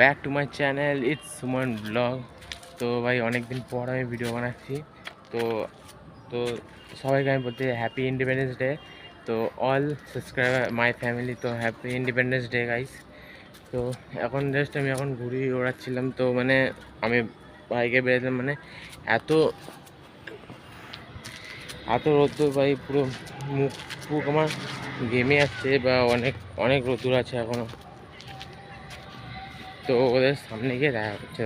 Back to my channel, it's Suman blog. তো ভাই অনেকদিন পর আমি ভিডিও বানাচ্ছি। তো তো সবাইকে আমি বলতে হ্যাপি ইন্ডিপেন্ডেন্স ডে। তো অল সাবস্ক্রাইবার মাই ফ্যামিলি, তো হ্যাপি ইন্ডিপেন্ডেন্স ডে গাইস। তো এখন জাস্ট আমি এখন ঘুরি ওড়াচ্ছিলাম। তো মানে আমি বাইকে বেরোলাম, মানে এত এত রোদ্দুর ভাই, পুরো মুখ ফুক আমার ঘেমে যাচ্ছে, বা অনেক অনেক রোদ্দুর আছে এখনও। তো ওদের সামনে গিয়ে দেখা করছে।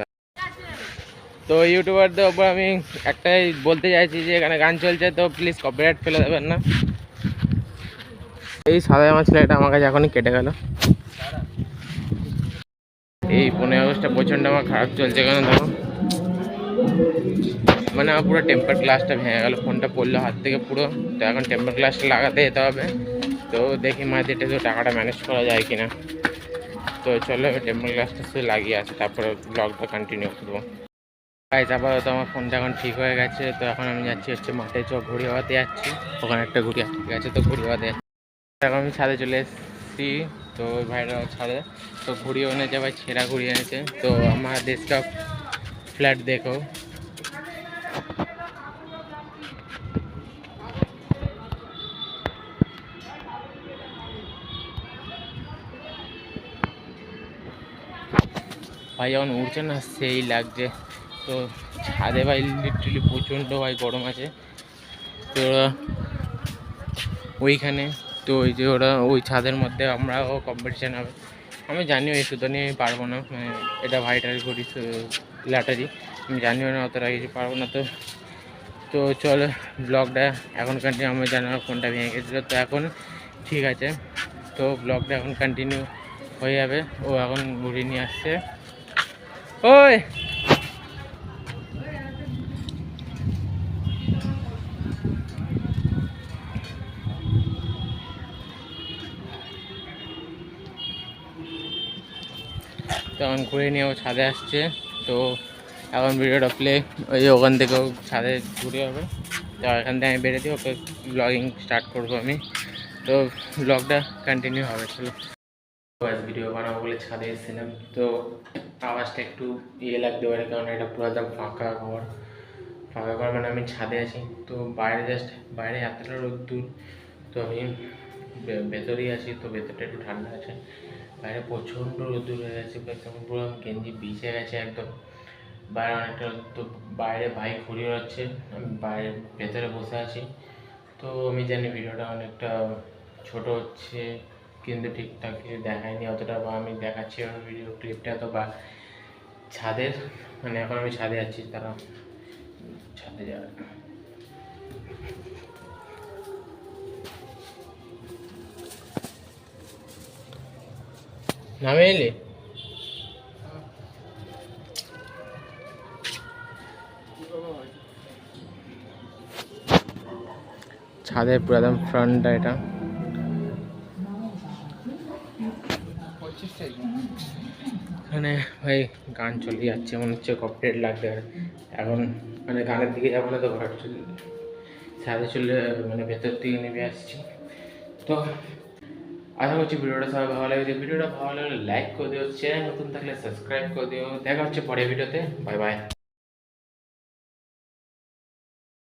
তো ইউটিউবারদের ওপর আমি একটাই বলতে চাইছি যে এখানে গান চলছে, তো প্লিজ কপিরাইট ফেলে দেবেন না। এই সাদা জামা ছেলেটা আমার কাছে এখনই কেটে গেল। এই 15 আগস্টটা প্রচণ্ড আমার খারাপ চলছে, কেন দেখো, মানে আমার পুরো টেম্পার গ্লাসটা ভেঙে গেল, ফোনটা পড়লো হাত থেকে পুরো। তো এখন টেম্পার গ্লাসটা লাগাতে যেতে হবে। তো দেখি মাঝেটা তো টাকাটা ম্যানেজ করা যায় কিনা। তো চলো আমি টেম্পার গ্লাসটা শুধু লাগিয়ে আসি, তারপরে ব্লগটা কন্টিনিউ করবো। গাইস আপাতত আমার ফোনটা এখন ঠিক হয়ে গেছে। তো এখন আমি যাচ্ছি হচ্ছে মাঠে, ঘুড়ি হওয়াতে যাচ্ছি। ওখানে একটা ঘুড়ি ঠিক আছে, তো ঘুড়ি হওয়াতে যাচ্ছি। এখন আমি ছাদে চলে এসেছি। তো ওই ভাইরা ছাদে, তো ঘুড়ি এনেছে ভাই, ছেঁড়া ঘুড়ি এনেছে। তো আমার দেশটা ফ্ল্যাট দেখো, ভাই যখন উঠছে না সেই লাগছে। তো ছাদে ভাই লিটারালি প্রচণ্ড ভাই গরম আছে। তো ওইখানে, তো ওই যে ওরা ওই ছাদের মধ্যে আমরাও কম্পিটিশান হবে। আমি জানিও এই সুতো নিয়ে আমি পারবো না, মানে এটা ভাইটার ঘড়ি ল্যাটারি, আমি জানিও না, অতটা কিছু পারবো না। তো তো চল ব্লগটা এখন কন্টিনিউ। আমি জানি না ফোনটা ভেঙে গেছিলো, তো এখন ঠিক আছে। তো ব্লগটা এখন কন্টিনিউ হয়ে যাবে। ও এখন ঘুরে নিয়ে আসছে। ওই তো এখন ঘুরে নিয়ে ও ছাদে আসছে। তো এখন ভিডিওটা প্লে, ওই যে ওখান থেকেও ছাদে ঘুরে হবে। তো এখান থেকে আমি বেরোতে ওকে ব্লগিং স্টার্ট করবো আমি। তো ব্লগটা কন্টিনিউ হবে, চলো। ভিডিও বানাবো বলে ছাদে এসেছিলাম। তো আওয়াজটা একটু লাগতে পারে, কারণ এটা পুরো একদম ফাঁকা ঘর। ফাঁকা ঘর মানে আমি ছাদে আছি। তো বাইরে জাস্ট বাইরে এতটা রোদ্দুর, তো আমি ভেতরেই আছি। তো ভেতরটা একটু ঠান্ডা আছে, বাইরে প্রচণ্ড রোদ্দুর হয়ে গেছে। তখন পুরো গেঞ্জি ভিজে গেছে একদম। বাইরে অনেকটা, তো বাইরে বাইক ঘুরিয়ে যাচ্ছে, আমি বাইরে ভেতরে বসে আছি। তো আমি জানি ভিডিওটা অনেকটা ছোট হচ্ছে, কিন্তু ঠিকঠাক কিছু দেখায়নি অতটা, বা আমি দেখাচ্ছি ভিডিও ক্লিপটা তো, বা ছাদের, মানে এখন আমি ছাদে আছি, তারা ছাদে যাবে। নামে এলে ছাদের পুরো একদম ফ্রন্টটা এটা। এখানে ভাই গান চলে যাচ্ছে, মনে হচ্ছে কপিরাইট লাগবে। আর এখন মানে গানের দিকে যাবো না, তো ঘর চলে ছাদে চলে, মানে ভেতর দিকে নেমে আসছি। তো আশা করছি ভিডিওটা সবাই ভালো লাগে। ভিডিওটা ভালো লাগলে লাইক করে দিও, চ্যানেল নতুন থাকলে সাবস্ক্রাইব করে দিও। দেখা হচ্ছে পরের ভিডিওতে, বাই বাই।